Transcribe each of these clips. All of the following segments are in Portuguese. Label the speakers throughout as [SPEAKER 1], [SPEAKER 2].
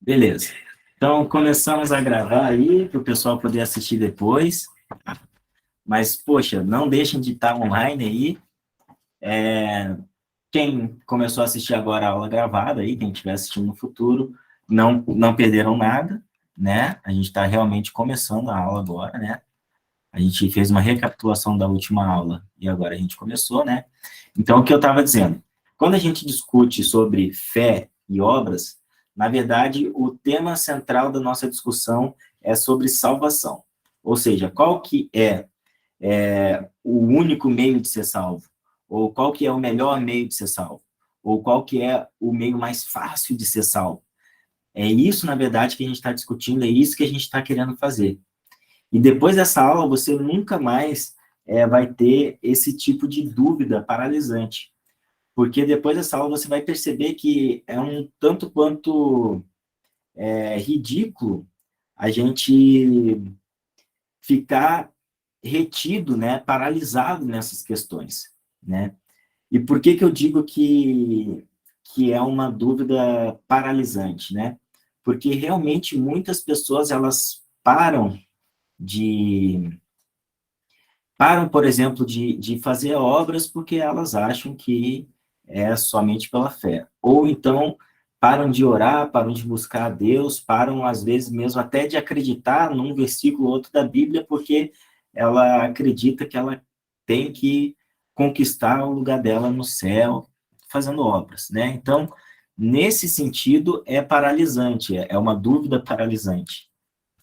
[SPEAKER 1] Beleza. Então, começamos a gravar aí, para o pessoal poder assistir depois. Mas, poxa, não deixem de estar online aí. Quem começou a assistir agora a aula gravada aí, quem estiver assistindo no futuro, não perderam nada, né? A gente está realmente começando a aula agora, né? A gente fez uma recapitulação da última aula e agora a gente começou, né? Então, o que eu estava dizendo? Quando a gente discute sobre fé e obras, na verdade, o tema central da nossa discussão é sobre salvação. Ou seja, qual que é o único meio de ser salvo? Ou qual que é o melhor meio de ser salvo? Ou qual que é o meio mais fácil de ser salvo? É isso, na verdade, que a gente está discutindo, é isso que a gente está querendo fazer. E depois dessa aula, você nunca mais vai ter esse tipo de dúvida paralisante. Porque depois dessa aula você vai perceber que é um tanto quanto ridículo a gente ficar retido, né, paralisado nessas questões, né? E por que eu digo que é uma dúvida paralisante, né? Porque realmente muitas pessoas, elas de param, por exemplo, de fazer obras porque elas acham que é somente pela fé. Ou então param de orar, param de buscar a Deus, param, às vezes, mesmo até de acreditar num versículo ou outro da Bíblia, porque ela acredita que ela tem que conquistar o lugar dela no céu, fazendo obras, né? Então, nesse sentido, é paralisante, é uma dúvida paralisante,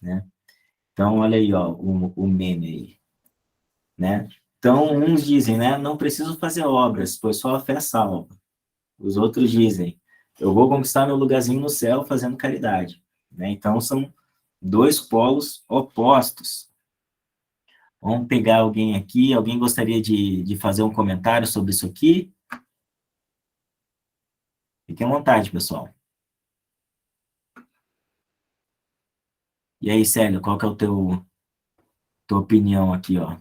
[SPEAKER 1] né? Então, olha aí, ó, o meme aí, né? Então, uns dizem, né, não preciso fazer obras, pois só a fé salva. Os outros dizem, eu vou conquistar meu lugarzinho no céu fazendo caridade, né? Então, são dois polos opostos. Vamos pegar alguém aqui, alguém gostaria de fazer um comentário sobre isso aqui? Fique à vontade, pessoal. E aí, Célio, qual que é tua opinião aqui, ó?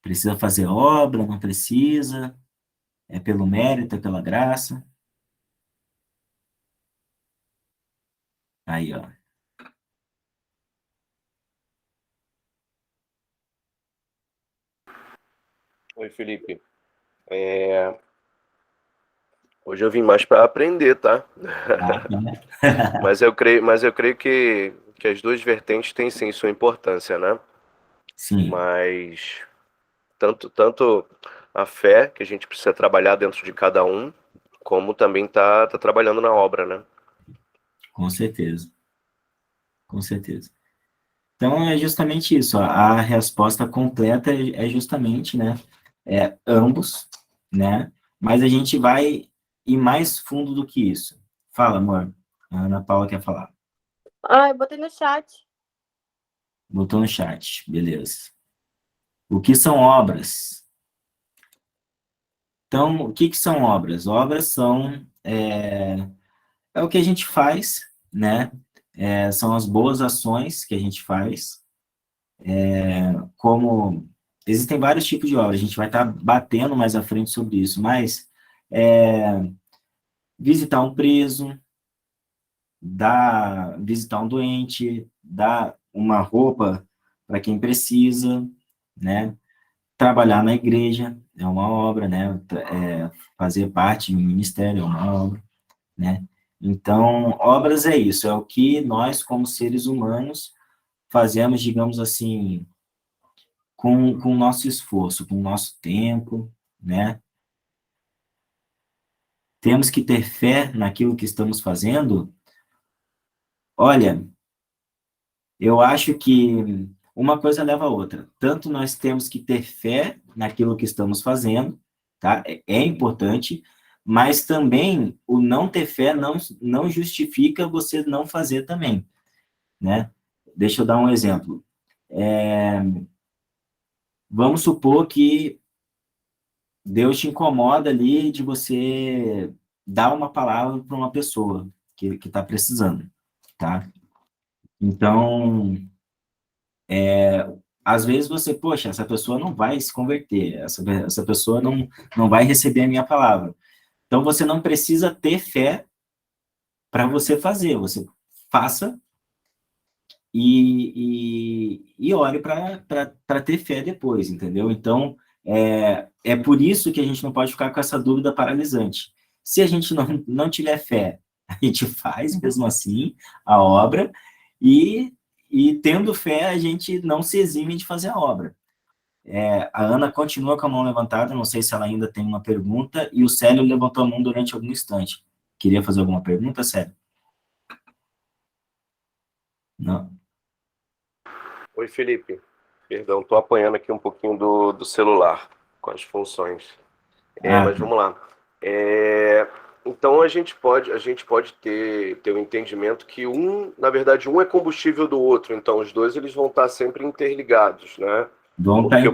[SPEAKER 1] Precisa fazer obra, não precisa? É pelo mérito, é pela graça? Aí, ó.
[SPEAKER 2] Oi, Felipe. Hoje eu vim mais para aprender, tá?
[SPEAKER 1] Ah, tá.
[SPEAKER 2] Mas eu creio que as duas vertentes têm sim sua importância, né?
[SPEAKER 1] Sim,
[SPEAKER 2] Mas tanto a fé que a gente precisa trabalhar dentro de cada um, como também tá trabalhando na obra, né?
[SPEAKER 1] com certeza, com certeza. Então, é justamente isso. A resposta completa é justamente, né, ambos, né? Mas a gente vai ir mais fundo do que isso. Fala, amor. A Ana Paula quer falar.
[SPEAKER 3] Ah, eu botei no chat.
[SPEAKER 1] Botou no chat. Beleza. O que são obras? Então, o que são obras? Obras é o que a gente faz, né? São as boas ações que a gente faz, como existem vários tipos de obras, a gente vai estar batendo mais à frente sobre isso, mas visitar um preso, visitar um doente, dar uma roupa para quem precisa, né? Trabalhar na igreja é uma obra, né? Fazer parte de um ministério é uma obra, né? Então, obras é isso, é o que nós, como seres humanos, fazemos, digamos assim, com o nosso esforço, com o nosso tempo, né? Temos que ter fé naquilo que estamos fazendo. Olha, eu acho que uma coisa leva a outra. Tanto nós temos que ter fé naquilo que estamos fazendo, tá? É importante, mas também o não ter fé não justifica você não fazer também, né? Deixa eu dar um exemplo. Vamos supor que Deus te incomoda ali de você dar uma palavra para uma pessoa que está precisando, tá? Então, às vezes você, poxa, essa pessoa não vai se converter, essa pessoa não vai receber a minha palavra. Então, você não precisa ter fé para você fazer, você faça e ore para ter fé depois, entendeu? Então, é por isso que a gente não pode ficar com essa dúvida paralisante. Se a gente não tiver fé, a gente faz mesmo assim a obra, e tendo fé, a gente não se exime de fazer a obra. A Ana continua com a mão levantada, não sei se ela ainda tem uma pergunta, e o Célio levantou a mão durante algum instante. Queria fazer alguma pergunta, Célio? Não.
[SPEAKER 2] Oi, Felipe. Perdão, estou apanhando aqui um pouquinho do celular com as funções. Mas vamos lá. Então a gente pode ter o entendimento que na verdade, um é combustível do outro. Então os dois eles vão estar sempre interligados, né? Porque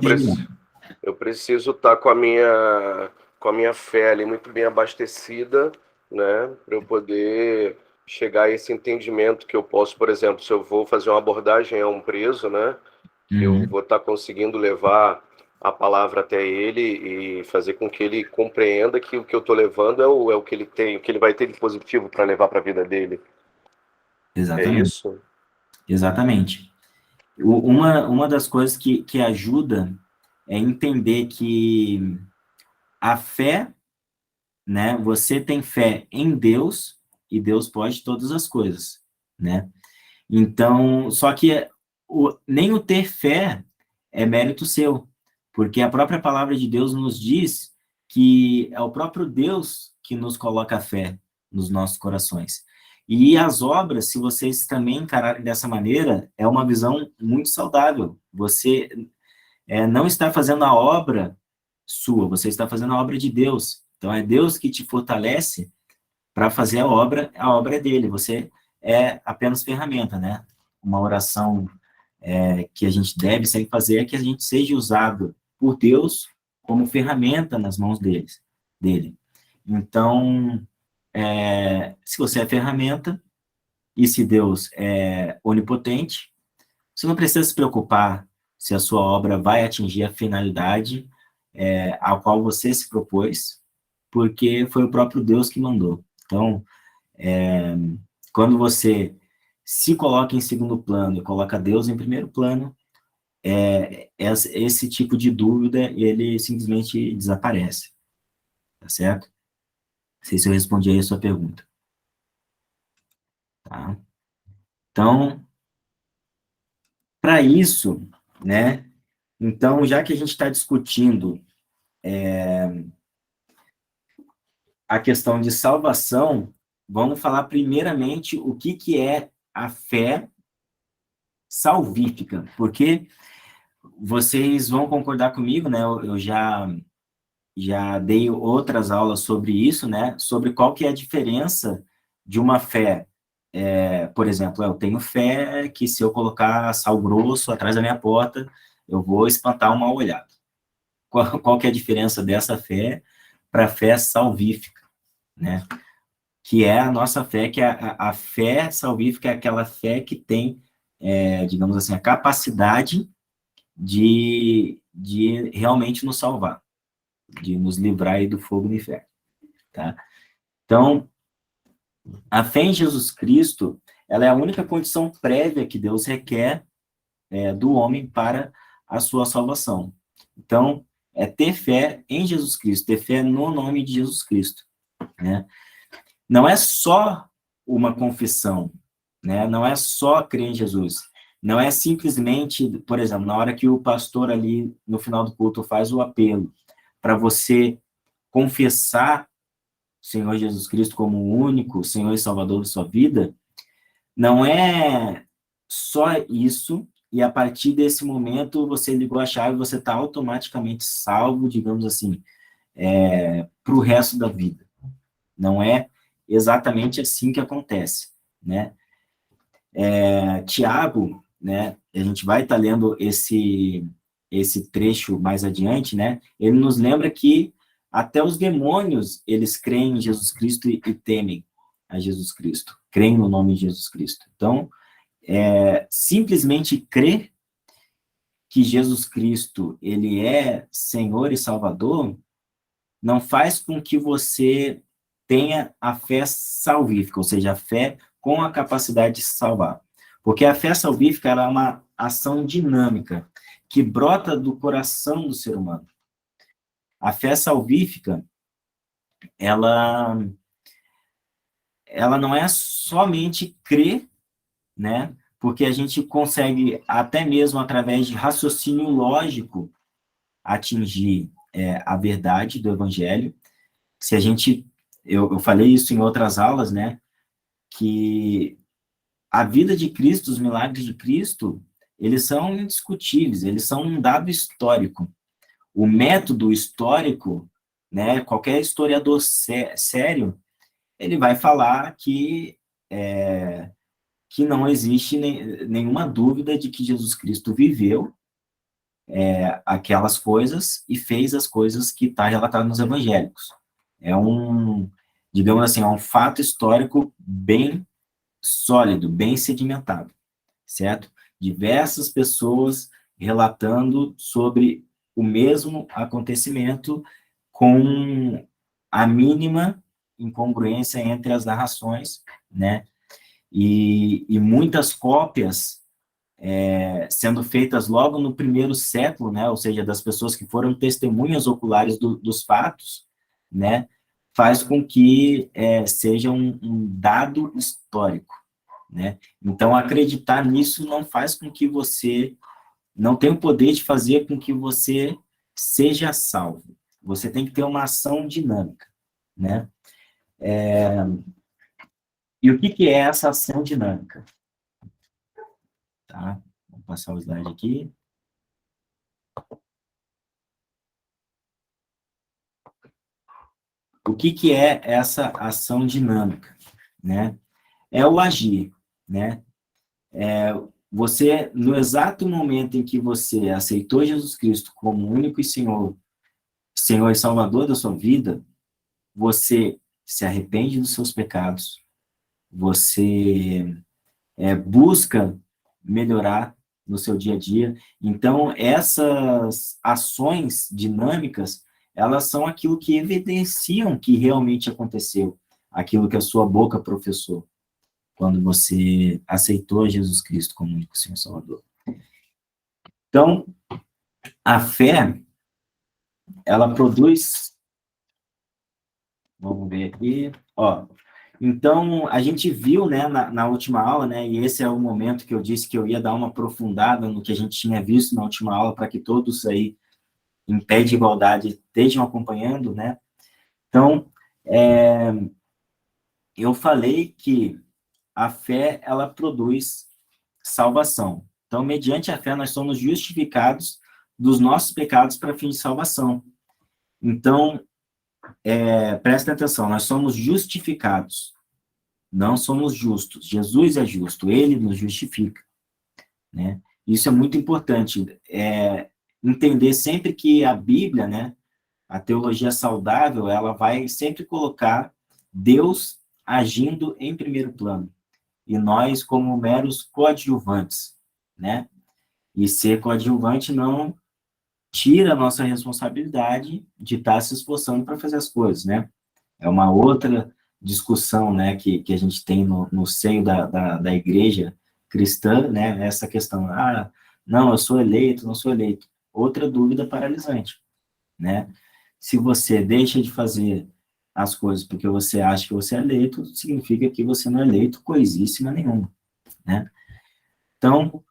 [SPEAKER 2] eu preciso estar com a minha fé ali muito bem abastecida, né? Para eu poder chegar a esse entendimento que eu posso, por exemplo, se eu vou fazer uma abordagem a um preso, né? Eu vou estar conseguindo levar a palavra até ele e fazer com que ele compreenda que o que eu estou levando é o que ele tem, o que ele vai ter de positivo para levar para a vida dele.
[SPEAKER 1] Exatamente.
[SPEAKER 2] É isso?
[SPEAKER 1] Exatamente. Uma das coisas que ajuda é entender que a fé, né? Você tem fé em Deus e Deus pode todas as coisas, né? Então, só que nem o ter fé é mérito seu, porque a própria palavra de Deus nos diz que é o próprio Deus que nos coloca a fé nos nossos corações. E as obras, se vocês também encararem dessa maneira, é uma visão muito saudável. Você não está fazendo a obra sua, você está fazendo a obra de Deus. Então, é Deus que te fortalece para fazer a obra é dele. Você é apenas ferramenta, né? Uma oração que a gente deve sempre fazer é que a gente seja usado por Deus como ferramenta nas mãos dele. Então, se você é ferramenta, e se Deus é onipotente, você não precisa se preocupar se a sua obra vai atingir a finalidade a qual você se propôs, porque foi o próprio Deus que mandou. Então, quando você se coloca em segundo plano e coloca Deus em primeiro plano, esse tipo de dúvida, ele simplesmente desaparece. Tá certo? Não sei se eu respondi aí a sua pergunta. Tá? Então, para isso, né? Então, já que a gente está discutindo a questão de salvação, vamos falar primeiramente o que é a fé salvífica, porque vocês vão concordar comigo, né? Eu já dei outras aulas sobre isso, né? Sobre qual que é a diferença de uma fé. Por exemplo, eu tenho fé que se eu colocar sal grosso atrás da minha porta, eu vou espantar um mal-olhado. Qual que é a diferença dessa fé para a fé salvífica, né? Que é a nossa fé, que a fé salvífica é aquela fé que tem, digamos assim, a capacidade de realmente nos salvar, de nos livrar aí do fogo do inferno, tá? Então, a fé em Jesus Cristo, ela é a única condição prévia que Deus requer do homem para a sua salvação. Então, é ter fé em Jesus Cristo, ter fé no nome de Jesus Cristo, né? Não é só uma confissão, né? Não é só crer em Jesus. Não é simplesmente, por exemplo, na hora que o pastor ali, no final do culto, faz o apelo para você confessar o Senhor Jesus Cristo como o único Senhor e Salvador da sua vida, não é só isso, e a partir desse momento você ligou a chave e você está automaticamente salvo, digamos assim, para o resto da vida. Não é exatamente assim que acontece, né? Tiago, né, a gente vai estar lendo esse trecho mais adiante, né? Ele nos lembra que até os demônios, eles creem em Jesus Cristo e temem a Jesus Cristo, creem no nome de Jesus Cristo. Então, simplesmente crer que Jesus Cristo, ele é Senhor e Salvador, não faz com que você tenha a fé salvífica, ou seja, a fé com a capacidade de se salvar. Porque a fé salvífica ela é uma ação dinâmica que brota do coração do ser humano. A fé salvífica, ela não é somente crer, né? Porque a gente consegue, até mesmo através de raciocínio lógico, atingir a verdade do Evangelho. Se a gente, eu falei isso em outras aulas, né? Que a vida de Cristo, os milagres de Cristo, eles são indiscutíveis, eles são um dado histórico. O método histórico, né? Qualquer historiador sério, ele vai falar que não existe nenhuma dúvida de que Jesus Cristo viveu aquelas coisas e fez as coisas que está relatado nos evangélicos. É digamos assim, um fato histórico bem sólido, bem sedimentado, certo? Diversas pessoas relatando sobre o mesmo acontecimento com a mínima incongruência entre as narrações, né? E muitas cópias sendo feitas logo no primeiro século, né? Ou seja, das pessoas que foram testemunhas oculares dos fatos, né? Faz com que seja um dado histórico, né? Então, acreditar nisso não faz com que você, não tem o poder de fazer com que você seja salvo. Você tem que ter uma ação dinâmica, né? E o que é essa ação dinâmica? Tá? Vou passar o slide aqui. O que é essa ação dinâmica, né? É o agir, né? Você, no exato momento em que você aceitou Jesus Cristo como único e Senhor e Salvador da sua vida, você se arrepende dos seus pecados, você busca melhorar no seu dia a dia. Então, essas ações dinâmicas, elas são aquilo que evidenciam que realmente aconteceu, aquilo que a sua boca professou, quando você aceitou Jesus Cristo como único Senhor e Salvador. Então, a fé, ela produz... Vamos ver aqui. Ó, então, a gente viu, né, na última aula, né, e esse é o momento que eu disse que eu ia dar uma aprofundada no que a gente tinha visto na última aula, para que todos aí, em pé de igualdade, estejam acompanhando, né? Então, eu falei que a fé, ela produz salvação. Então, mediante a fé, nós somos justificados dos nossos pecados para fim de salvação. Então, presta atenção, nós somos justificados, não somos justos. Jesus é justo, ele nos justifica, né? Isso é muito importante, entender sempre que a Bíblia, né, a teologia saudável, ela vai sempre colocar Deus agindo em primeiro plano, e nós como meros coadjuvantes, né? E ser coadjuvante não tira a nossa responsabilidade de estar se esforçando para fazer as coisas, né? É uma outra discussão, né, que a gente tem no seio da igreja cristã, né, essa questão, não, eu sou eleito, não sou eleito. Outra dúvida paralisante, né? Se você deixa de fazer as coisas porque você acha que você é eleito, significa que você não é eleito coisíssima nenhuma, né? Então,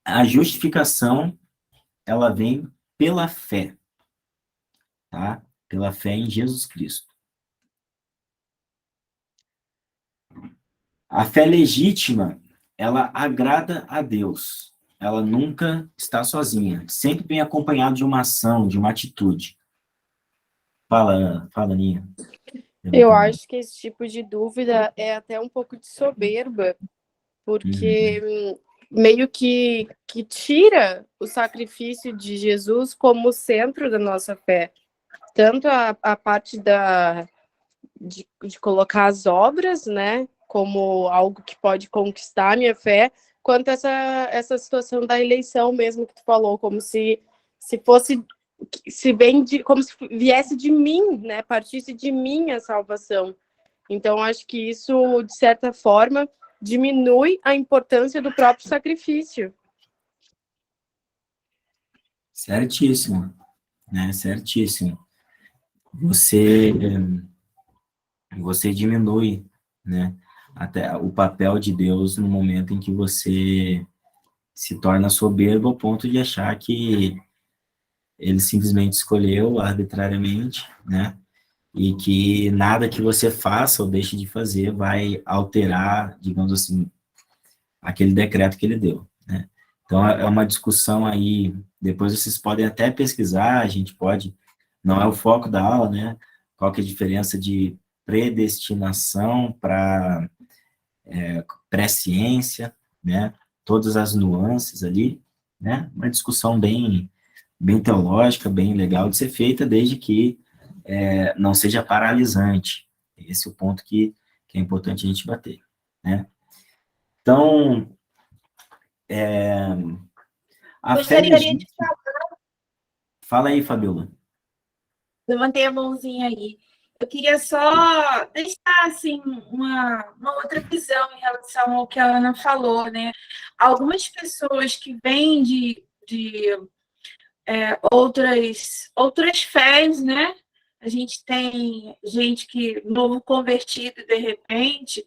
[SPEAKER 1] a justificação, ela vem pela fé, tá? Pela fé em Jesus Cristo. A fé legítima, ela agrada a Deus. Ela nunca está sozinha. Sempre vem acompanhada de uma ação, de uma atitude. Fala, Aninha.
[SPEAKER 3] Eu acho que esse tipo de dúvida é até um pouco de soberba, porque meio que tira o sacrifício de Jesus como centro da nossa fé. Tanto a parte de colocar as obras, né, como algo que pode conquistar a minha fé, quanto essa situação da eleição mesmo que tu falou, como se fosse, como se viesse de mim, né, partisse de mim a salvação. Então, acho que isso, de certa forma, diminui a importância do próprio sacrifício.
[SPEAKER 1] Certíssimo, né? Certíssimo. Você, você diminui, né? Até o papel de Deus no momento em que você se torna soberbo ao ponto de achar que ele simplesmente escolheu arbitrariamente, né? E que nada que você faça ou deixe de fazer vai alterar, digamos assim, aquele decreto que ele deu, né? Então, é uma discussão aí, depois vocês podem até pesquisar, a gente pode, não é o foco da aula, né? Qual que é a diferença de predestinação para presciência, né? Todas as nuances ali, né? Uma discussão bem teológica, bem legal de ser feita, desde que não seja paralisante. Esse é o ponto que é importante a gente bater, né? Então, a fé
[SPEAKER 4] Gostaria de
[SPEAKER 1] legítima... Fala aí, Fabiola.
[SPEAKER 4] levantei a mãozinha aí. Eu queria só deixar assim uma outra visão em relação ao que a Ana falou, né? Algumas pessoas que vêm de outras fés, né? A gente tem gente que novo convertido de repente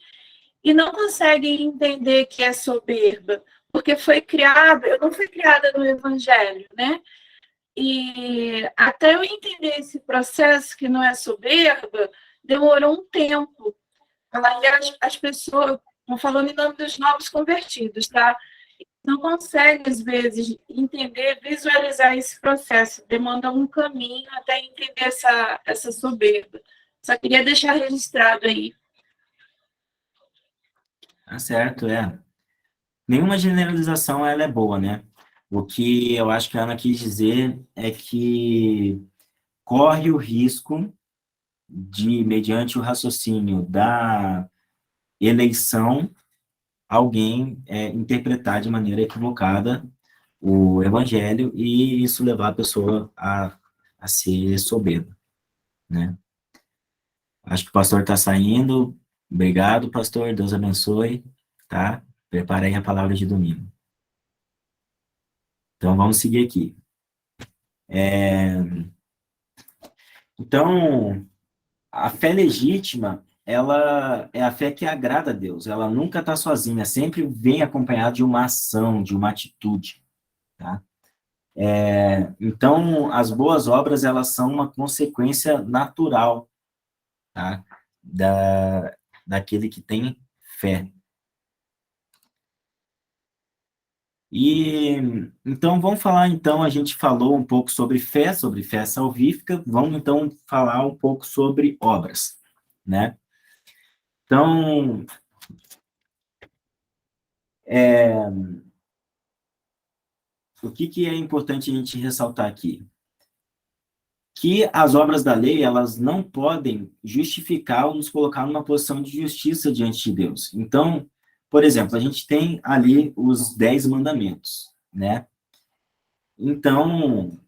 [SPEAKER 4] e não conseguem entender que é soberba, porque foi criada, eu não fui criada no Evangelho, né? E até eu entender esse processo que não é soberba, demorou um tempo. Aí as pessoas, estão falando em nome dos novos convertidos, tá? Não conseguem, às vezes, entender, visualizar esse processo. Demanda um caminho até entender essa soberba. Só queria deixar registrado aí.
[SPEAKER 1] Tá certo, é. Nenhuma generalização ela é boa, né? O que eu acho que a Ana quis dizer é que corre o risco de, mediante o raciocínio da eleição, alguém interpretar de maneira equivocada o evangelho e isso levar a pessoa a ser soberba, né? Acho que o pastor está saindo. Obrigado, pastor. Deus abençoe, tá? Preparem a palavra de domingo. Então, vamos seguir aqui. Então, a fé legítima, ela é a fé que agrada a Deus. Ela nunca está sozinha, sempre vem acompanhada de uma ação, de uma atitude, tá? Então, as boas obras, elas são uma consequência natural, tá? Daquele que tem fé. E então vamos falar então, a gente falou um pouco sobre fé salvífica, vamos então falar um pouco sobre obras, né? Então, o que é importante a gente ressaltar aqui? Que as obras da lei, elas não podem justificar ou nos colocar numa posição de justiça diante de Deus. Então, por exemplo, a gente tem ali os 10 mandamentos, né? Então,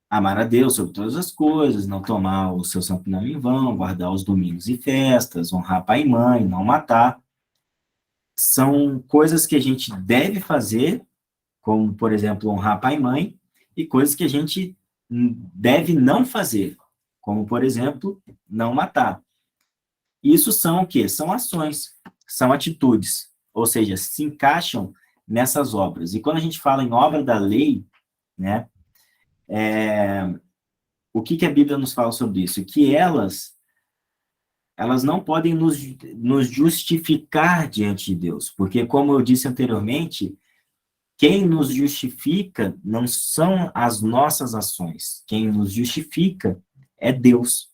[SPEAKER 1] amar a Deus sobre todas as coisas, não tomar o seu santo nome em vão, guardar os domingos e festas, honrar pai e mãe, não matar. São coisas que a gente deve fazer, como, por exemplo, honrar pai e mãe, e coisas que a gente deve não fazer, como, por exemplo, não matar. Isso são o quê? São ações, são atitudes, ou seja, se encaixam nessas obras. E quando a gente fala em obra da lei, né, o que a Bíblia nos fala sobre isso? Que elas não podem nos justificar diante de Deus, porque, como eu disse anteriormente, quem nos justifica não são as nossas ações, quem nos justifica é Deus,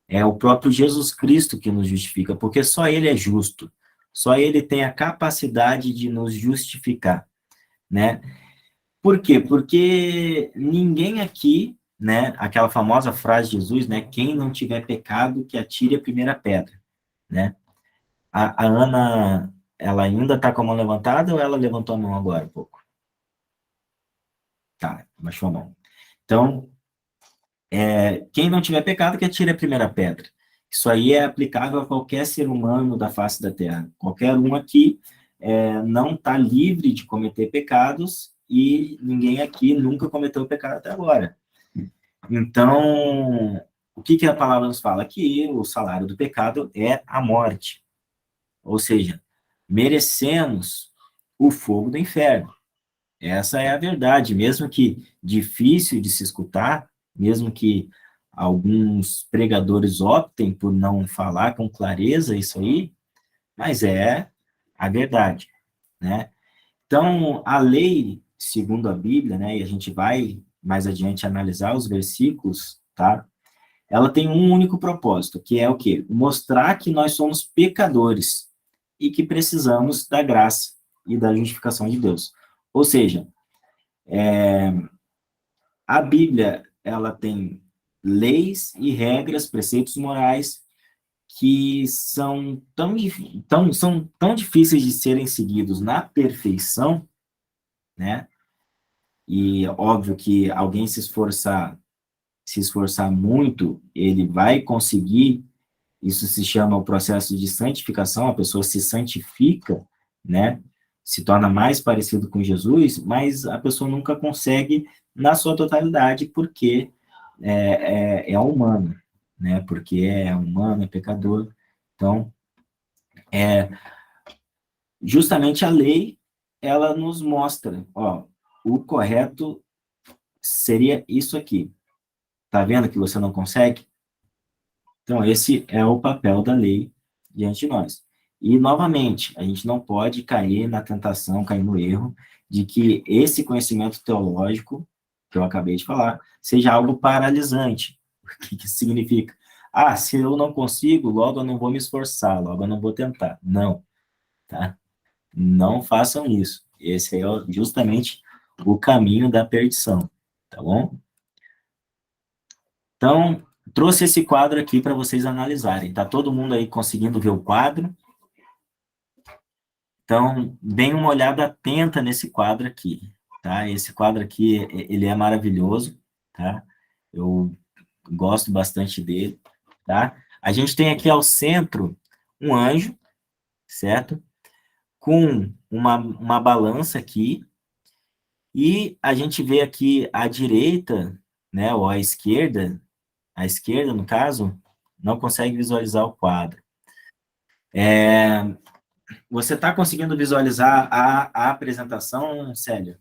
[SPEAKER 1] é o próprio Jesus Cristo que nos justifica, porque só Ele é justo, só Ele tem a capacidade de nos justificar, né? Por quê? Porque ninguém aqui, né, aquela famosa frase de Jesus, né, quem não tiver pecado, que atire a primeira pedra, né? A Ana, ela ainda está com a mão levantada ou ela levantou a mão agora um pouco? Tá, baixou a mão. Então, quem não tiver pecado, que atire a primeira pedra. Isso aí é aplicável a qualquer ser humano da face da Terra. Qualquer um aqui não está livre de cometer pecados e ninguém aqui nunca cometeu pecado até agora. Então, o que a palavra nos fala? Que o salário do pecado é a morte. Ou seja, merecemos o fogo do inferno. Essa é a verdade, mesmo que difícil de se escutar, mesmo que alguns pregadores optem por não falar com clareza isso aí, mas é a verdade, né? Então, a lei, segundo a Bíblia, né, e a gente vai mais adiante analisar os versículos, tá? Ela tem um único propósito, que é o quê? Mostrar que nós somos pecadores e que precisamos da graça e da justificação de Deus. Ou seja, a Bíblia, ela tem leis e regras, preceitos morais que são tão difíceis de serem seguidos na perfeição, né? E óbvio que alguém se esforçar muito, ele vai conseguir. Isso se chama o processo de santificação, a pessoa se santifica, né? Se torna mais parecido com Jesus, mas a pessoa nunca consegue na sua totalidade, porque é humano, né? Porque é humano, é pecador. Então, justamente a lei, ela nos mostra, ó, o correto seria isso aqui. Tá vendo que você não consegue? Então, esse é o papel da lei diante de nós. E, novamente, a gente não pode cair na tentação, cair no erro de que esse conhecimento teológico, que eu acabei de falar, seja algo paralisante. O que isso significa? Ah, se eu não consigo, logo eu não vou me esforçar, logo eu não vou tentar. Não, tá? Não façam isso. Esse é justamente o caminho da perdição, tá bom? Então, trouxe esse quadro aqui para vocês analisarem. Tá todo mundo aí conseguindo ver o quadro? Então, deem uma olhada atenta nesse quadro aqui, tá? Esse quadro aqui, ele é maravilhoso, tá? Eu gosto bastante dele, tá? A gente tem aqui ao centro um anjo, certo? Com uma balança aqui, e a gente vê aqui à direita, né, ou à esquerda, no caso, não consegue visualizar o quadro. Você está conseguindo visualizar a apresentação, Célio?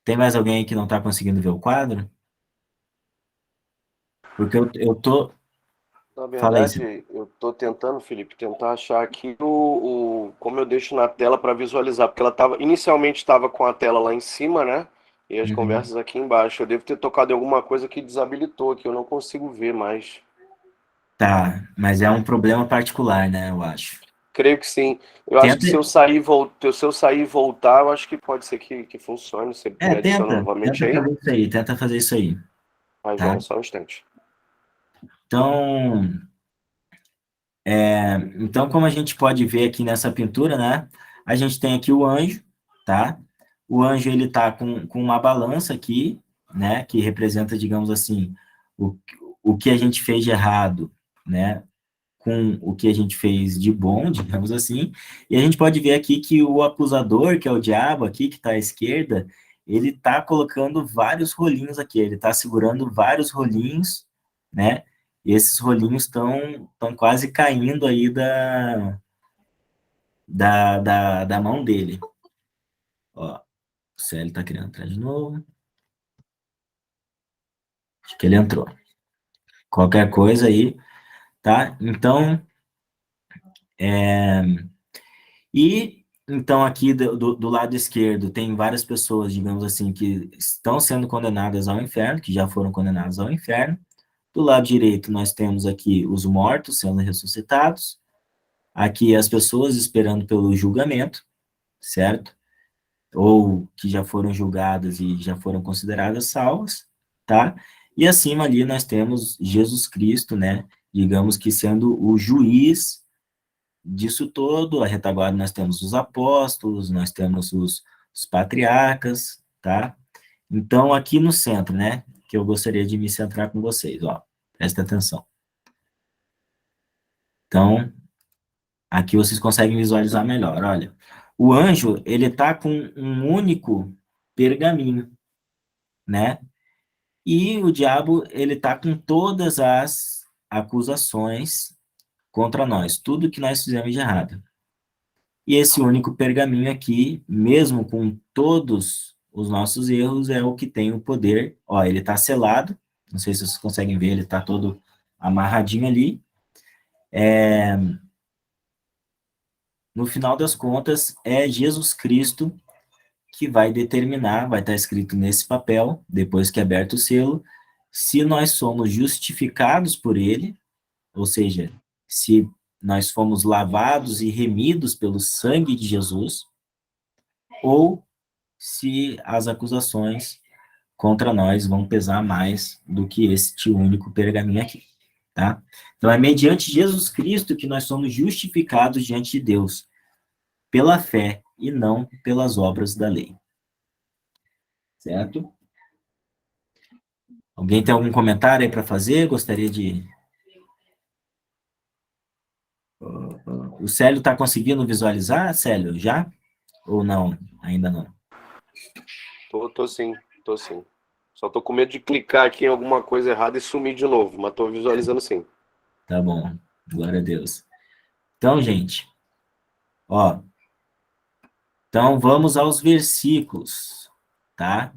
[SPEAKER 1] Tem mais alguém aí que não está conseguindo ver o quadro? Porque eu tô...
[SPEAKER 2] Na
[SPEAKER 1] Fala aí, Célio.
[SPEAKER 2] verdade, eu estou tentando, Felipe, tentar achar aqui como eu deixo na tela para visualizar, porque ela inicialmente estava com a tela lá em cima, né? E as
[SPEAKER 1] Uhum.
[SPEAKER 2] conversas aqui embaixo. Eu devo ter tocado em alguma coisa que desabilitou aqui, eu não consigo ver mais.
[SPEAKER 1] Tá, mas é um problema particular, né, eu acho.
[SPEAKER 2] Creio que sim. Eu acho que
[SPEAKER 1] Tenta,
[SPEAKER 2] se eu sair e voltar, eu acho que pode ser que funcione. Você me adiciona novamente
[SPEAKER 1] tenta
[SPEAKER 2] aí?
[SPEAKER 1] fazer isso aí, tenta fazer isso aí,
[SPEAKER 2] Vai,
[SPEAKER 1] tá?
[SPEAKER 2] João, só um instante.
[SPEAKER 1] Então, então, como a gente pode ver aqui nessa pintura, né, a gente tem aqui o anjo, tá? O anjo, ele tá com uma balança aqui, né, que representa, digamos assim, o, o que a gente fez de errado, né, com o que a gente fez de bom, digamos assim, e a gente pode ver aqui que o acusador, que é o diabo aqui, que está à esquerda, ele está colocando vários rolinhos aqui, ele está segurando vários rolinhos, né, e esses rolinhos estão quase caindo aí da mão dele. Ó, o Célio está querendo entrar de novo, acho que ele entrou. Qualquer coisa aí, tá? Então, e então aqui do lado esquerdo tem várias pessoas, digamos assim, que estão sendo condenadas ao inferno, que já foram condenadas ao inferno. Do lado direito nós temos aqui os mortos sendo ressuscitados, aqui as pessoas esperando pelo julgamento, certo? Ou que já foram julgadas e já foram consideradas salvas, tá? E acima ali nós temos Jesus Cristo, né? Digamos que sendo o juiz disso todo, a retaguarda nós temos os apóstolos, nós temos os patriarcas, tá? Então, aqui no centro, né, que eu gostaria de me centrar com vocês, ó. Presta atenção. Então, aqui vocês conseguem visualizar melhor. Olha, o anjo, ele está com um único pergaminho, né? E o diabo, ele está com todas as acusações contra nós, tudo que nós fizemos de errado. E esse único pergaminho aqui, mesmo com todos os nossos erros, é o que tem o poder. Ó, ele está selado, não sei se vocês conseguem ver, ele está todo amarradinho ali. No final das contas, é Jesus Cristo que vai determinar, vai estar escrito nesse papel, depois que é aberto o selo, se nós somos justificados por ele, ou seja, se nós fomos lavados e remidos pelo sangue de Jesus, ou se as acusações contra nós vão pesar mais do que este único pergaminho aqui, tá? Então, é mediante Jesus Cristo que nós somos justificados diante de Deus, pela fé e não pelas obras da lei. Certo? Alguém tem algum comentário aí para fazer? Gostaria de... O Célio está conseguindo visualizar, Célio, já? Ou não? Ainda não.
[SPEAKER 2] Tô sim, tô sim. Só tô com medo de clicar aqui em alguma coisa errada e sumir de novo, mas tô visualizando sim.
[SPEAKER 1] Tá bom, glória a Deus. Então, gente, ó, então vamos aos versículos, tá?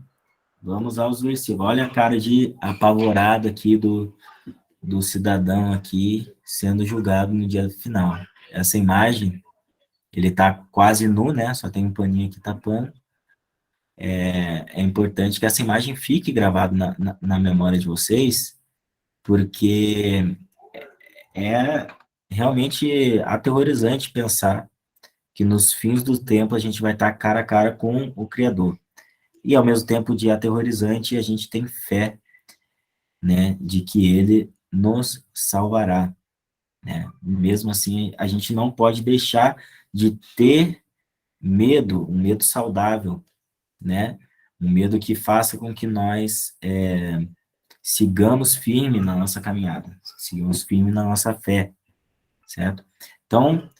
[SPEAKER 1] Vamos aos versículos. Olha a cara de apavorado aqui do cidadão aqui sendo julgado no dia final. Essa imagem, ele tá quase nu, né? Só tem um paninho aqui tapando. É importante que essa imagem fique gravada na memória de vocês, porque é realmente aterrorizante pensar que nos fins do tempo a gente vai estar cara a cara com o Criador. E, ao mesmo tempo de aterrorizante, a gente tem fé, né, de que Ele nos salvará, né? Mesmo assim, a gente não pode deixar de ter medo, um medo saudável, né? Um medo que faça com que nós sigamos firme na nossa caminhada, sigamos firme na nossa fé, certo? Então,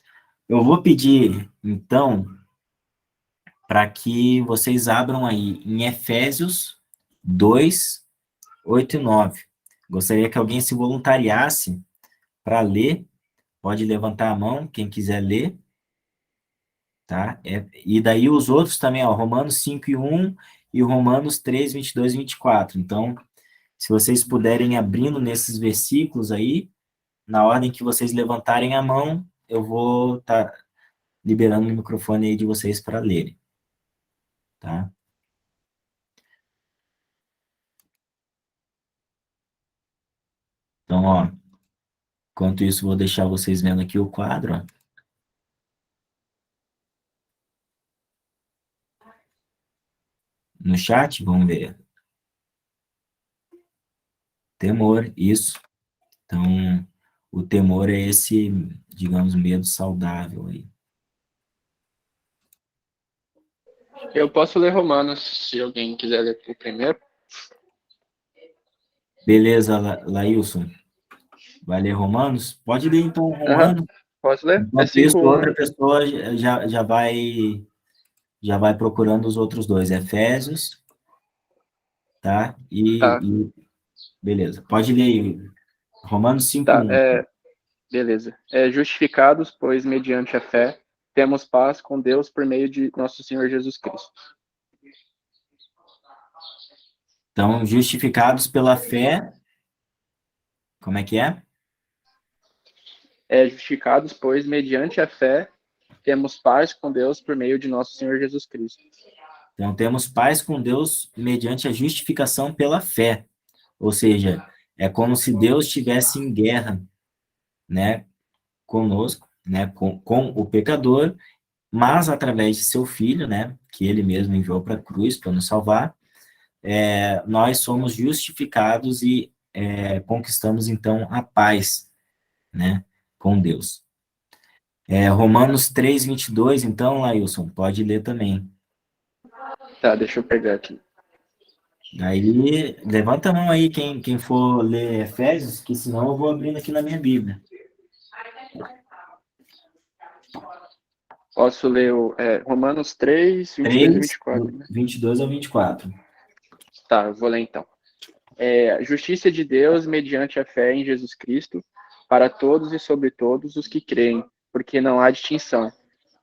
[SPEAKER 1] eu vou pedir, então, para que vocês abram aí em Efésios 2, 8 e 9. Gostaria que alguém se voluntariasse para ler, pode levantar a mão, quem quiser ler, tá? E daí os outros também, ó, Romanos 5 e 1 e Romanos 3, 22 e 24. Então, se vocês puderem abrindo nesses versículos aí, na ordem que vocês levantarem a mão, eu vou estar liberando o microfone aí de vocês para lerem, tá? Então, ó, enquanto isso, vou deixar vocês vendo aqui o quadro, ó. No chat, vamos ver. Temor, isso. Então, o temor é esse, digamos, medo saudável aí.
[SPEAKER 5] Eu posso ler Romanos, se alguém quiser ler o primeiro.
[SPEAKER 1] Beleza, Laílson. Vai ler Romanos? Pode ler, então, Romanos.
[SPEAKER 5] Posso ler?
[SPEAKER 1] Enquanto isso, outra pessoa já vai procurando os outros dois. Efésios, tá?
[SPEAKER 5] Tá.
[SPEAKER 1] Beleza. Pode ler aí. Romanos 5,
[SPEAKER 5] Tá,
[SPEAKER 1] 1.
[SPEAKER 5] beleza. Justificados, pois, mediante a fé, temos paz com Deus por meio de nosso Senhor Jesus Cristo.
[SPEAKER 1] Então, justificados pela fé, como é que é?
[SPEAKER 5] Justificados, pois, mediante a fé, temos paz com Deus por meio de nosso Senhor Jesus Cristo.
[SPEAKER 1] Então, temos paz com Deus mediante a justificação pela fé. Ou seja, é como se Deus estivesse em guerra, né, conosco, né, com o pecador, mas através de seu Filho, né, que ele mesmo enviou para a cruz para nos salvar, nós somos justificados e conquistamos, então, a paz, né, com Deus. Romanos 3, 22, então, Lailson, pode ler também.
[SPEAKER 5] Tá, deixa eu pegar aqui.
[SPEAKER 1] Daí, levanta a mão aí quem for ler Efésios, que senão eu vou abrindo aqui na minha Bíblia.
[SPEAKER 5] Posso ler Romanos 3, 22 e
[SPEAKER 1] 3,
[SPEAKER 5] 24, né?
[SPEAKER 1] 22 ao 24.
[SPEAKER 5] Tá, eu vou ler então. A justiça de Deus mediante a fé em Jesus Cristo, para todos e sobre todos os que creem, porque não há distinção,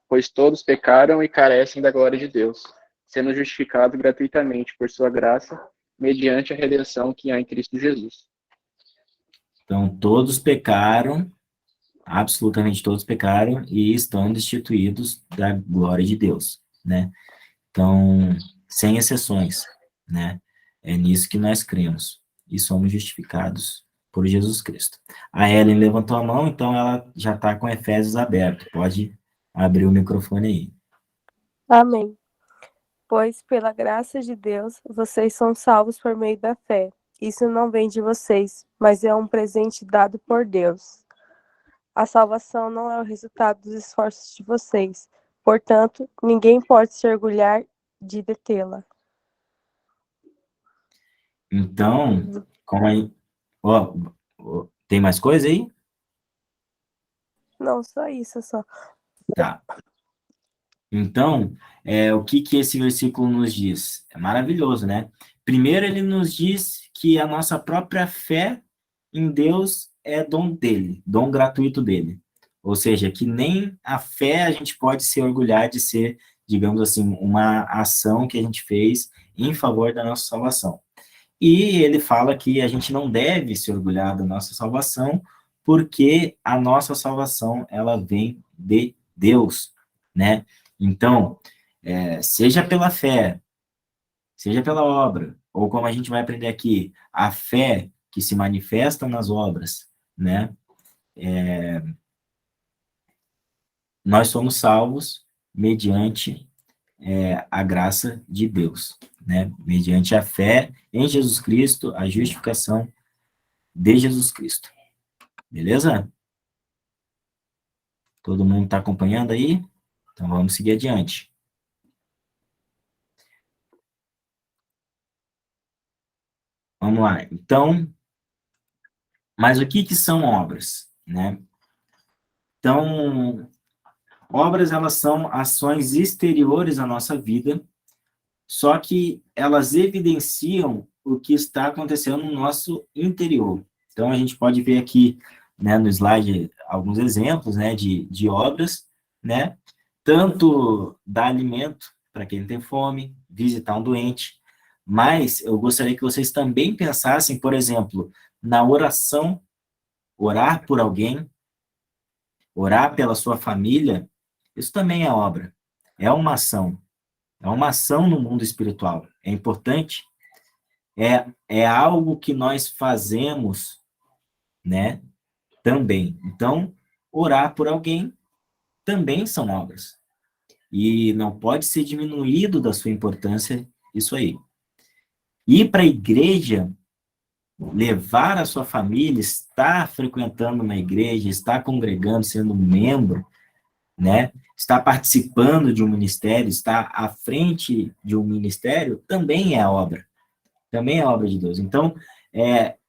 [SPEAKER 5] pois todos pecaram e carecem da glória de Deus, sendo justificados gratuitamente por sua graça, mediante a redenção que há em Cristo Jesus.
[SPEAKER 1] Então, todos pecaram, absolutamente todos pecaram e estão destituídos da glória de Deus, né? Então, sem exceções, né? É nisso que nós cremos e somos justificados por Jesus Cristo. A Ellen levantou a mão, então ela já está com Efésios aberto. Pode abrir o microfone aí.
[SPEAKER 6] Amém. Pois, pela graça de Deus, vocês são salvos por meio da fé. Isso não vem de vocês, mas é um presente dado por Deus. A salvação não é o resultado dos esforços de vocês. Portanto, ninguém pode se orgulhar de detê-la.
[SPEAKER 1] Então, como aí... tem mais coisa aí?
[SPEAKER 6] Não, só isso, só.
[SPEAKER 1] Tá. Então, o que esse versículo nos diz? É maravilhoso, né? Primeiro, ele nos diz que a nossa própria fé em Deus é dom dele, dom gratuito dele. Ou seja, que nem a fé a gente pode se orgulhar de ser, digamos assim, uma ação que a gente fez em favor da nossa salvação. E ele fala que a gente não deve se orgulhar da nossa salvação, porque a nossa salvação, ela vem de Deus, né? Então, seja pela fé, seja pela obra, ou como a gente vai aprender aqui, a fé que se manifesta nas obras, né? Nós somos salvos mediante a graça de Deus, né? Mediante a fé em Jesus Cristo, a justificação de Jesus Cristo. Beleza? Todo mundo está acompanhando aí? Então vamos seguir adiante. Vamos lá. Então, mas o que são obras, né? Então, obras, elas são ações exteriores à nossa vida, só que elas evidenciam o que está acontecendo no nosso interior. Então, a gente pode ver aqui, né, no slide, alguns exemplos, né, de obras, né? Tanto dar alimento para quem tem fome, visitar um doente, mas eu gostaria que vocês também pensassem, por exemplo, na oração, orar por alguém, orar pela sua família, isso também é obra, é uma ação no mundo espiritual, é importante, é algo que nós fazemos, né, também. Então, orar por alguém também são obras, e não pode ser diminuído da sua importância isso aí. Ir para a igreja, levar a sua família, estar frequentando uma igreja, estar congregando, sendo membro, né? Estar participando de um ministério, estar à frente de um ministério, também é obra. Também é obra de Deus. Então,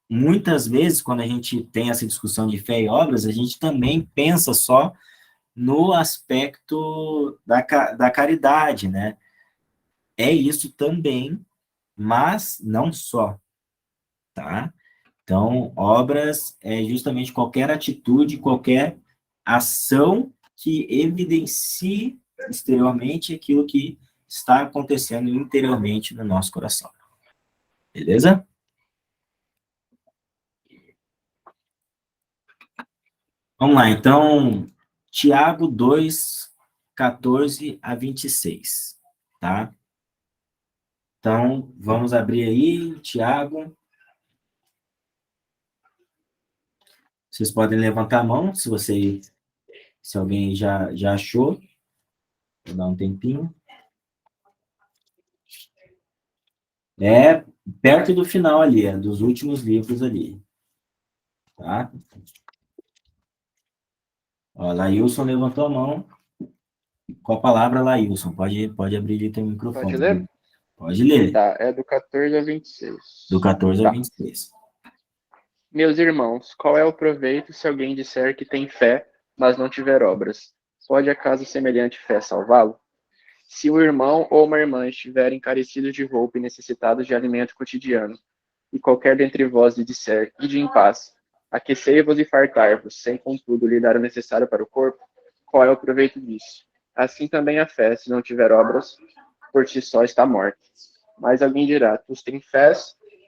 [SPEAKER 1] muitas vezes, quando a gente tem essa discussão de fé e obras, a gente também pensa só no aspecto da caridade, né? É isso também, mas não só, tá? Então, obras é justamente qualquer atitude, qualquer ação que evidencie exteriormente aquilo que está acontecendo interiormente no nosso coração. Beleza? Vamos lá, então, Tiago 2, 14 a 26, tá? Então, vamos abrir aí, Tiago. Vocês podem levantar a mão, se alguém já achou. Vou dar um tempinho. É perto do final ali, dos últimos livros ali. Tá? Ó, Laílson levantou a mão. Com a palavra, Laílson. Pode abrir ali teu microfone.
[SPEAKER 5] Pode ler?
[SPEAKER 1] Pode ler.
[SPEAKER 5] Tá, é do 14 ao 26.
[SPEAKER 1] Do 14
[SPEAKER 5] Tá.
[SPEAKER 1] ao 26.
[SPEAKER 5] Meus irmãos, qual é o proveito se alguém disser que tem fé, mas não tiver obras? Pode acaso semelhante fé salvá-lo? Se o irmão ou uma irmã estiverem carecidos de roupa e necessitados de alimento cotidiano, e qualquer dentre vós lhe disser, ide em paz, aquecei-vos e fartai-vos, sem contudo lhe dar o necessário para o corpo, qual é o proveito disso? Assim também a fé, se não tiver obras, por si só está morta. Mas alguém dirá, tu tens fé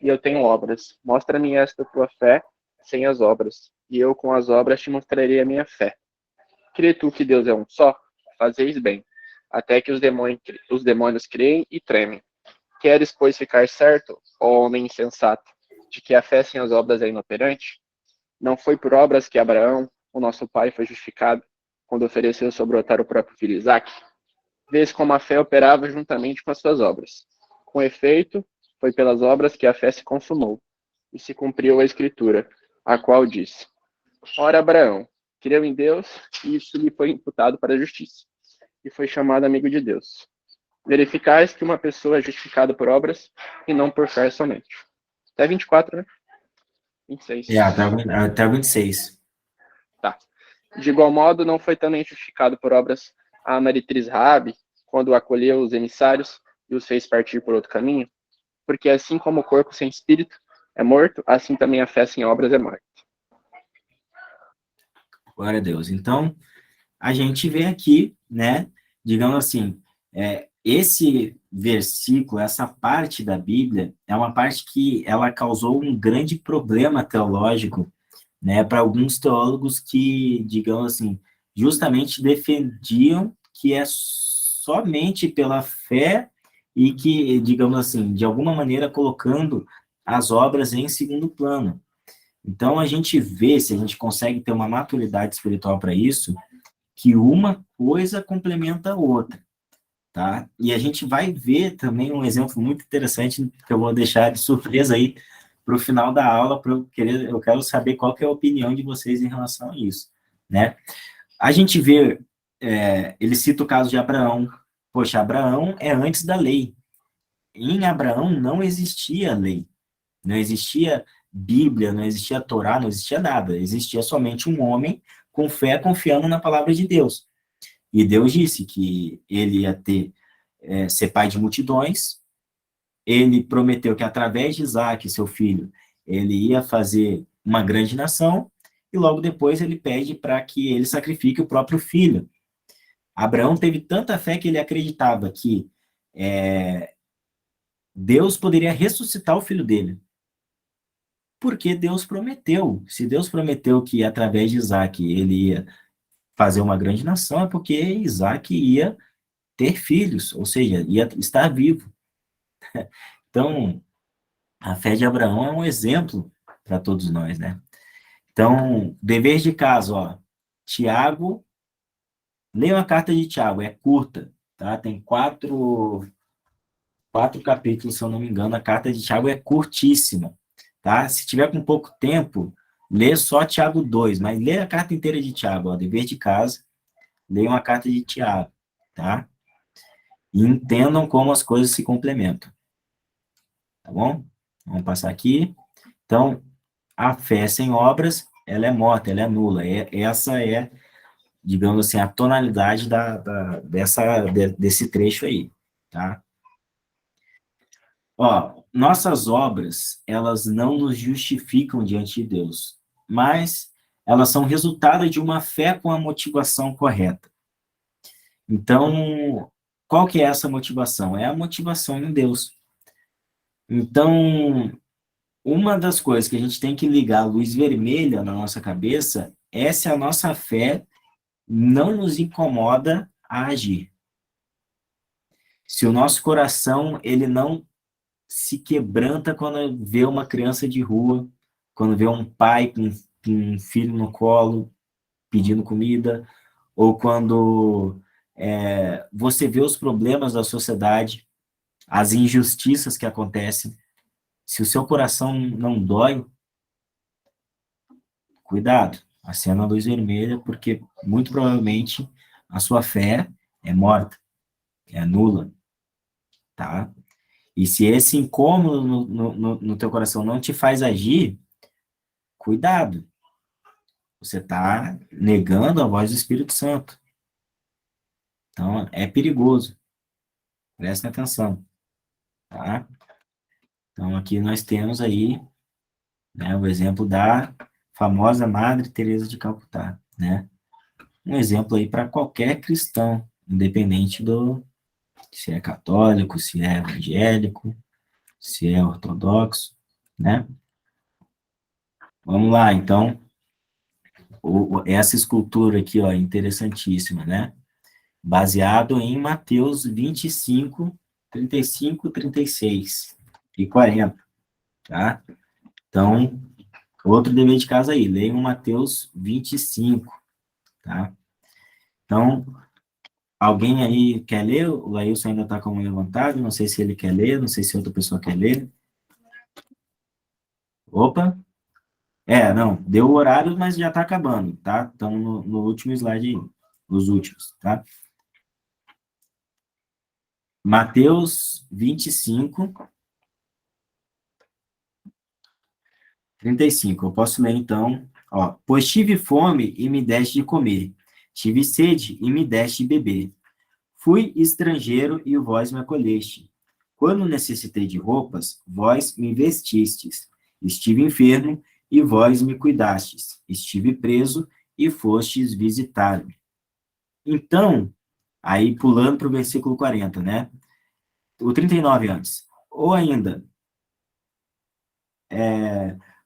[SPEAKER 5] e eu tenho obras. Mostra-me esta tua fé sem as obras, e eu com as obras te mostrarei a minha fé. Crê tu que Deus é um só? Fazeis bem. Até que os demônios creem e tremem. Queres, pois, ficar certo, ó homem insensato, de que a fé sem as obras é inoperante? Não foi por obras que Abraão, o nosso pai, foi justificado, quando ofereceu sobre o altar o próprio filho Isaque? Vês como a fé operava juntamente com as suas obras. Com efeito, foi pelas obras que a fé se consumou, e se cumpriu a Escritura, a qual diz: Ora, Abraão creu em Deus, e isso lhe foi imputado para a justiça, e foi chamado amigo de Deus. Verificais que uma pessoa é justificada por obras, e não por fé somente. Até 24, né? 26.
[SPEAKER 1] Até o 26.
[SPEAKER 5] Tá. De igual modo, não foi também justificado por obras a meretriz Raabe, quando acolheu os emissários e os fez partir por outro caminho? Porque assim como o corpo sem espírito é morto, assim também a fé sem obras é morta.
[SPEAKER 1] Glória a Deus. Então, a gente vê aqui, né, digamos assim, esse versículo, essa parte da Bíblia, é uma parte que ela causou um grande problema teológico, né, para alguns teólogos que, digamos assim, justamente defendiam que é somente pela fé e que, digamos assim, de alguma maneira colocando as obras em segundo plano. Então, a gente vê, se a gente consegue ter uma maturidade espiritual para isso, que uma coisa complementa a outra, tá? E a gente vai ver também um exemplo muito interessante que eu vou deixar de surpresa aí para o final da aula, eu quero saber qual que é a opinião de vocês em relação a isso, né? A gente vê, ele cita o caso de Abraão. Poxa, Abraão é antes da lei. Em Abraão não existia lei, não existia Bíblia, não existia Torá, não existia nada. Existia somente um homem com fé, confiando na palavra de Deus. E Deus disse que ele ia ser pai de multidões. Ele prometeu que através de Isaac, seu filho, ele ia fazer uma grande nação. E logo depois ele pede para que ele sacrifique o próprio filho. Abraão teve tanta fé que ele acreditava que Deus poderia ressuscitar o filho dele. Porque Deus prometeu. Se Deus prometeu que através de Isaac ele ia fazer uma grande nação, é porque Isaac ia ter filhos, ou seja, ia estar vivo. Então, a fé de Abraão é um exemplo para todos nós, né? Então, dever de casa, ó. Tiago, leia a carta de Tiago, é curta, tá? Tem quatro capítulos, se eu não me engano. A carta de Tiago é curtíssima, tá? Se tiver com pouco tempo, lê só Tiago 2, mas lê a carta inteira de Tiago, ó, dever de casa, leia uma carta de Tiago, tá? E entendam como as coisas se complementam, tá bom? Vamos passar aqui. Então, a fé sem obras, ela é morta, ela é nula. Essa é, digamos assim, a tonalidade desse trecho aí, tá? Ó, nossas obras, elas não nos justificam diante de Deus, mas elas são resultado de uma fé com a motivação correta. Então, qual que é essa motivação? É a motivação em Deus. Então, uma das coisas que a gente tem que ligar a luz vermelha na nossa cabeça é se a nossa fé não nos incomoda a agir. Se o nosso coração, ele não se quebranta quando vê uma criança de rua, quando vê um pai com um filho no colo pedindo comida, ou quando você vê os problemas da sociedade, as injustiças que acontecem. Se o seu coração não dói, cuidado, acenda a luz vermelha, porque muito provavelmente a sua fé é morta, é nula, tá? E se esse incômodo no teu coração não te faz agir, cuidado. Você está negando a voz do Espírito Santo. Então, é perigoso. Prestem atenção. Tá? Então, aqui nós temos aí, né, o exemplo da famosa Madre Teresa de Calcutá, né? Um exemplo aí para qualquer cristão, independente do se é católico, se é evangélico, se é ortodoxo, né? Vamos lá, então, essa escultura aqui, ó, interessantíssima, né? Baseado em Mateus 25, 35, 36 e 40, tá? Então, outro dever de casa aí, leiam Mateus 25, tá? Então, alguém aí quer ler? O Laílson ainda está com a mão levantada, não sei se ele quer ler, não sei se outra pessoa quer ler. Opa! Não, deu o horário, mas já está acabando, tá? Estamos no último slide aí, os últimos, tá? Mateus 25, 35. Eu posso ler então, ó. Pois tive fome e me deste de comer, tive sede e me deste de beber. Fui estrangeiro e vós me acolheste. Quando necessitei de roupas, vós me vestistes. Estive enfermo e vós me cuidastes. Estive preso e fostes visitar-me. Então, aí pulando para o versículo 40, né? O 39 antes. Ou ainda,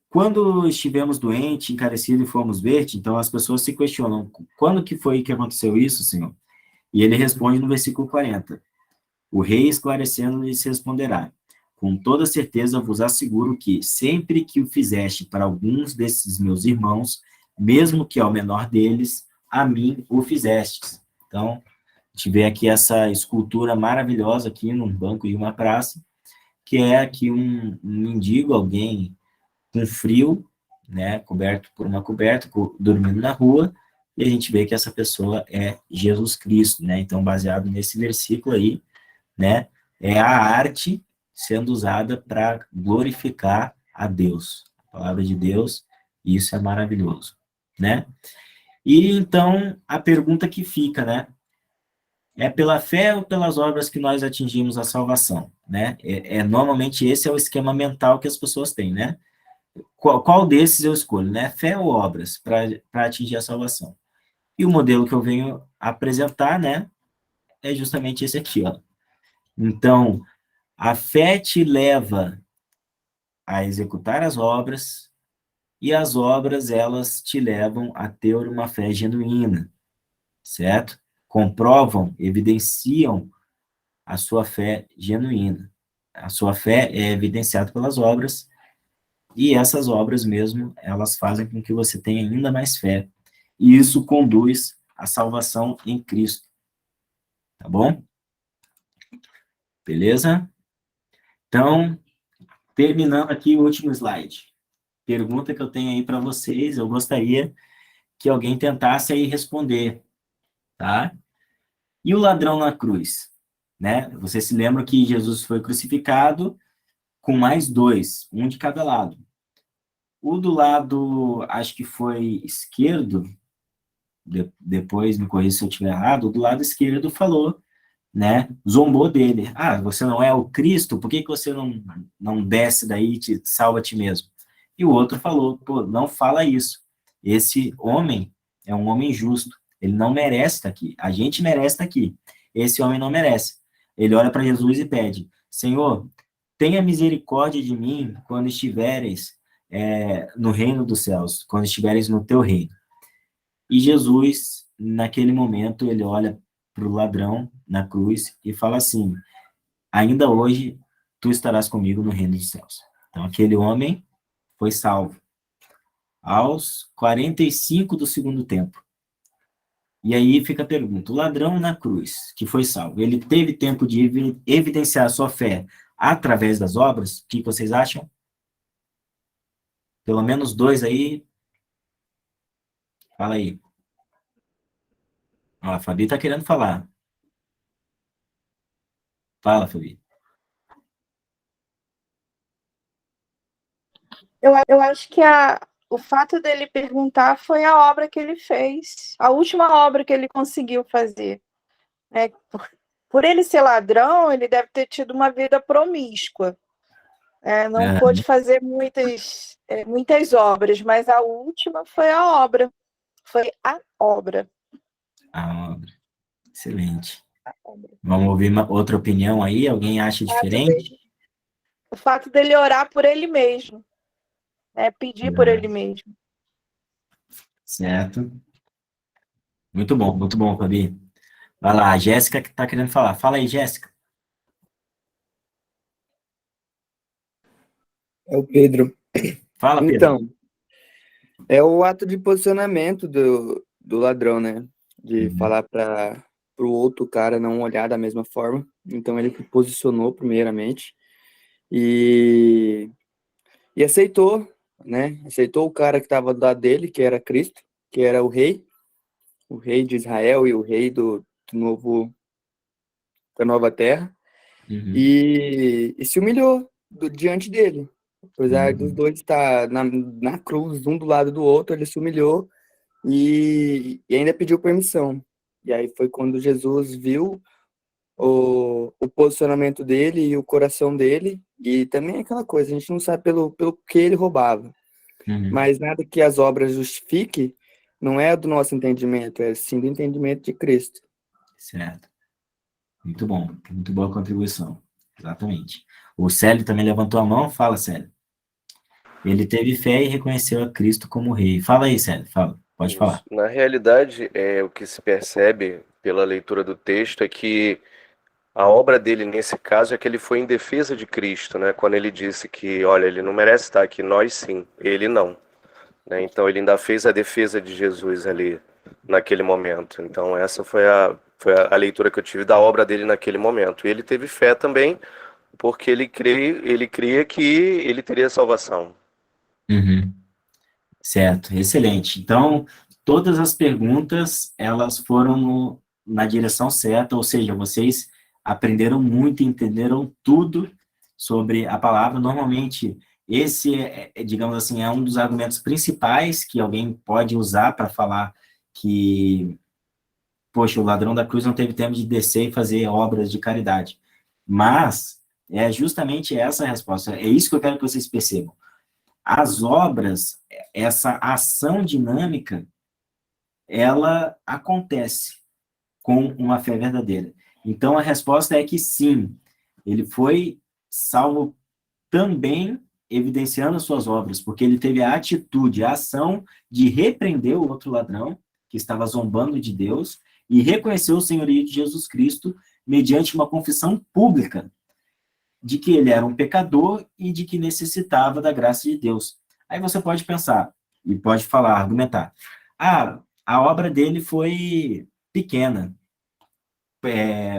[SPEAKER 1] quando estivemos doentes, encarecidos e fomos ver-te, então as pessoas se questionam, quando que foi que aconteceu isso, Senhor? E ele responde no versículo 40. O rei esclarecendo lhes responderá, com toda certeza vos asseguro que, sempre que o fizeste para alguns desses meus irmãos, mesmo que ao menor deles, a mim o fizestes. Então, a gente vê aqui essa escultura maravilhosa aqui num banco de uma praça, que é aqui um mendigo, alguém com frio, né, coberto por uma coberta, dormindo na rua, e a gente vê que essa pessoa é Jesus Cristo, né? Então, baseado nesse versículo aí, né, é a arte sendo usada para glorificar a Deus, a palavra de Deus, e isso é maravilhoso, né? E então, a pergunta que fica, né, é pela fé ou pelas obras que nós atingimos a salvação, né? Normalmente esse é o esquema mental que as pessoas têm, né? Qual desses eu escolho, né? Fé ou obras para atingir a salvação? E o modelo que eu venho apresentar, né, é justamente esse aqui, ó. Então, a fé te leva a executar as obras, e as obras, elas te levam a ter uma fé genuína, certo? Comprovam, evidenciam a sua fé genuína. A sua fé é evidenciada pelas obras, e essas obras mesmo, elas fazem com que você tenha ainda mais fé. E isso conduz à salvação em Cristo. Tá bom? Beleza? Então, terminando aqui o último slide. Pergunta que eu tenho aí para vocês, eu gostaria que alguém tentasse aí responder, tá? E o ladrão na cruz, né? Você se lembra que Jesus foi crucificado com mais dois, um de cada lado. O do lado, acho que foi esquerdo, depois me corrija se eu estiver errado, o do lado esquerdo falou, né? Zombou dele. Ah, você não é o Cristo? Por que que você não desce daí e te salva a ti mesmo? E o outro falou, pô, não fala isso. Esse homem é um homem justo. Ele não merece estar aqui. A gente merece estar aqui. Esse homem não merece. Ele olha para Jesus e pede, Senhor, tenha misericórdia de mim quando estiveres no reino dos céus, quando estiveres no teu reino. E Jesus, naquele momento, ele olha para o ladrão na cruz e fala assim, ainda hoje tu estarás comigo no reino dos céus. Então, aquele homem foi salvo aos 45 do segundo tempo. E aí fica a pergunta, o ladrão na cruz, que foi salvo, ele teve tempo de evidenciar a sua fé através das obras? O que vocês acham? Pelo menos dois aí. Fala aí. Ó, a Fabi está querendo falar. Fala, Fabi.
[SPEAKER 7] Eu acho que o fato dele perguntar foi a obra que ele fez, a última obra que ele conseguiu fazer. Né? Por ele ser ladrão, ele deve ter tido uma vida promíscua. Não pôde fazer muitas obras, mas a última foi a obra. Foi a obra.
[SPEAKER 1] A obra. Excelente.
[SPEAKER 7] A obra.
[SPEAKER 1] Vamos ouvir uma outra opinião aí? Alguém acha diferente?
[SPEAKER 7] O fato dele orar por ele mesmo. Pedir por ele mesmo.
[SPEAKER 1] Certo. Muito bom, Fabi. Vai lá, a Jéssica que está querendo falar. Fala aí, Jéssica.
[SPEAKER 8] É o Pedro.
[SPEAKER 1] Fala, Pedro.
[SPEAKER 8] Então, é o ato de posicionamento do ladrão, né? De falar para o outro cara não olhar da mesma forma. Então, ele se posicionou primeiramente e aceitou, né? Aceitou o cara que estava do lado dele, que era Cristo, que era o rei de Israel e o rei da nova terra, e se humilhou diante dele. Apesar dos dois estar na cruz, um do lado do outro, ele se humilhou e ainda pediu permissão. E aí foi quando Jesus viu o posicionamento dele e o coração dele, e também aquela coisa, a gente não sabe pelo que ele roubava, mas nada que as obras justifique, não é do nosso entendimento, é sim do entendimento de Cristo.
[SPEAKER 1] Certo. Muito bom, muito boa contribuição. Exatamente. O Célio também levantou a mão. Fala, Célio. Ele teve fé e reconheceu a Cristo como rei. Fala aí, Célio, fala. Pode falar.
[SPEAKER 2] Na realidade, o que se percebe pela leitura do texto é que a obra dele, nesse caso, é que ele foi em defesa de Cristo, né? Quando ele disse que, olha, ele não merece estar aqui, nós sim, ele não. Né? Então, ele ainda fez a defesa de Jesus ali, naquele momento. Então, essa foi a leitura que eu tive da obra dele naquele momento. E ele teve fé também, porque ele cria que ele teria salvação.
[SPEAKER 1] Certo, excelente. Então, todas as perguntas, elas foram na direção certa, ou seja, vocês aprenderam muito, entenderam tudo sobre a palavra. Normalmente, esse, digamos assim, é um dos argumentos principais que alguém pode usar para falar que, poxa, o ladrão da cruz não teve tempo de descer e fazer obras de caridade. Mas é justamente essa a resposta. É isso que eu quero que vocês percebam. As obras, essa ação dinâmica, ela acontece com uma fé verdadeira. Então, a resposta é que sim, ele foi salvo também evidenciando as suas obras, porque ele teve a atitude, a ação de repreender o outro ladrão, que estava zombando de Deus, e reconheceu o senhorio de Jesus Cristo mediante uma confissão pública de que ele era um pecador e de que necessitava da graça de Deus. Aí você pode pensar, e pode falar, argumentar, a obra dele foi pequena.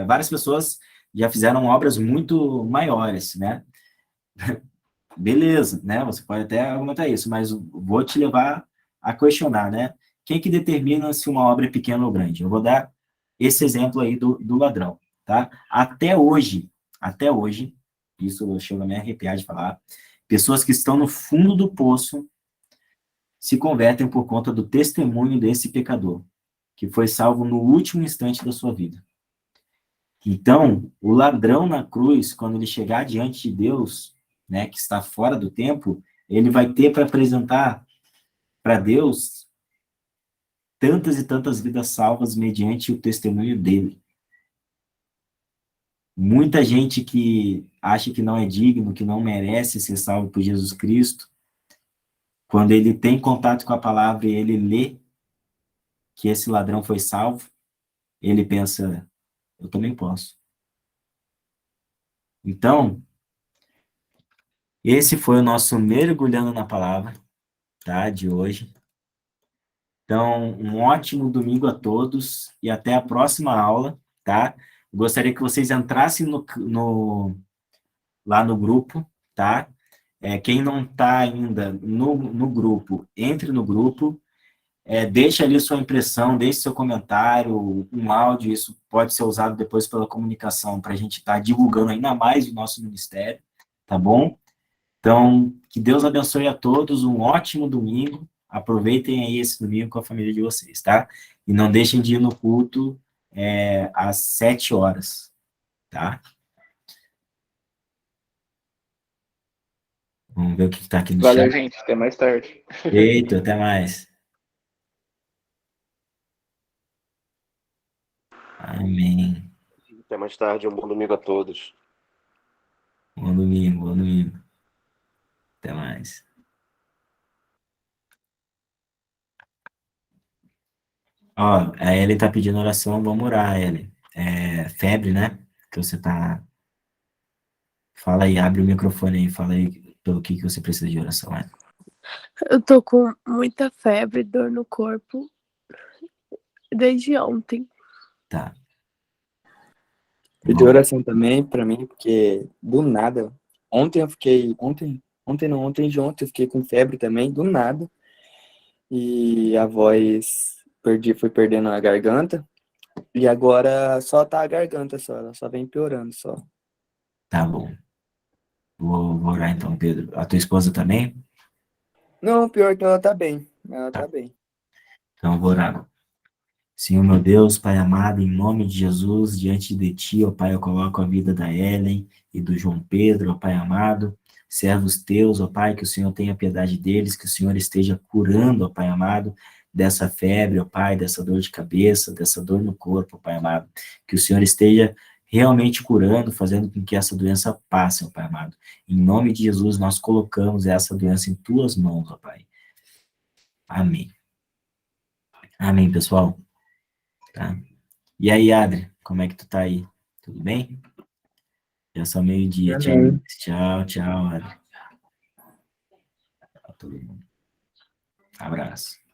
[SPEAKER 1] Várias pessoas já fizeram obras muito maiores, né? Beleza, né? Você pode até argumentar isso, mas vou te levar a questionar, né? Quem que determina se uma obra é pequena ou grande? Eu vou dar esse exemplo aí do ladrão, tá? Até hoje, isso chega a me arrepiar de falar, pessoas que estão no fundo do poço se convertem por conta do testemunho desse pecador, que foi salvo no último instante da sua vida. Então, o ladrão na cruz, quando ele chegar diante de Deus, né, que está fora do tempo, ele vai ter para apresentar para Deus tantas e tantas vidas salvas mediante o testemunho dele. Muita gente que acha que não é digno, que não merece ser salvo por Jesus Cristo, quando ele tem contato com a palavra e ele lê que esse ladrão foi salvo, ele pensa, eu também posso. Então, esse foi o nosso Mergulhando na Palavra, tá, de hoje. Então, um ótimo domingo a todos e até a próxima aula, tá? Gostaria que vocês entrassem lá no grupo, tá? Quem não está ainda no grupo, entre no grupo, deixe ali sua impressão, deixe seu comentário, um áudio, isso pode ser usado depois pela comunicação, para a gente estar divulgando ainda mais o nosso ministério, tá bom? Então, Que Deus abençoe a todos, um ótimo domingo. Aproveitem aí esse domingo com a família de vocês, tá? E não deixem de ir no culto às 7 horas, tá? Vamos ver o que está aqui no
[SPEAKER 5] Valeu,
[SPEAKER 1] chat.
[SPEAKER 5] gente. Até mais tarde.
[SPEAKER 1] Eita, até mais. Amém.
[SPEAKER 2] Até mais tarde, um bom domingo a todos.
[SPEAKER 1] Bom domingo, bom domingo. Até mais. Ó, a Ellen tá pedindo oração, vamos orar, Ellen. Febre, né? Que você tá... Fala aí, abre o microfone aí, fala aí pelo que você precisa de oração, né?
[SPEAKER 6] Eu tô com muita febre, dor no corpo, desde ontem.
[SPEAKER 1] Tá.
[SPEAKER 8] Pedi oração também pra mim, porque do nada, ontem de ontem eu fiquei com febre também, do nada, e a voz fui perdendo a garganta, e agora só tá a garganta só, ela só vem piorando só.
[SPEAKER 1] Tá bom. Vou orar então, Pedro. A tua esposa também?
[SPEAKER 8] Não, pior que ela tá bem, ela
[SPEAKER 1] Tá.
[SPEAKER 8] tá bem.
[SPEAKER 1] Então eu vou orar. Senhor, meu Deus, Pai amado, em nome de Jesus, diante de Ti, ó Pai, eu coloco a vida da Ellen e do João Pedro, ó Pai amado, servos Teus, ó Pai, que o Senhor tenha piedade deles, que o Senhor esteja curando, ó Pai amado, dessa febre, ó Pai, dessa dor de cabeça, dessa dor no corpo, ó Pai amado, que o Senhor esteja realmente curando, fazendo com que essa doença passe, ó Pai amado. Em nome de Jesus, nós colocamos essa doença em Tuas mãos, ó Pai. Amém. Amém, pessoal. Tá? E aí, Adri, como é que tu tá aí? Tudo bem? Já são meio-dia. Tchau,
[SPEAKER 8] Amém.
[SPEAKER 1] tchau, tchau, Adri. Tchau, todo mundo. Abraço.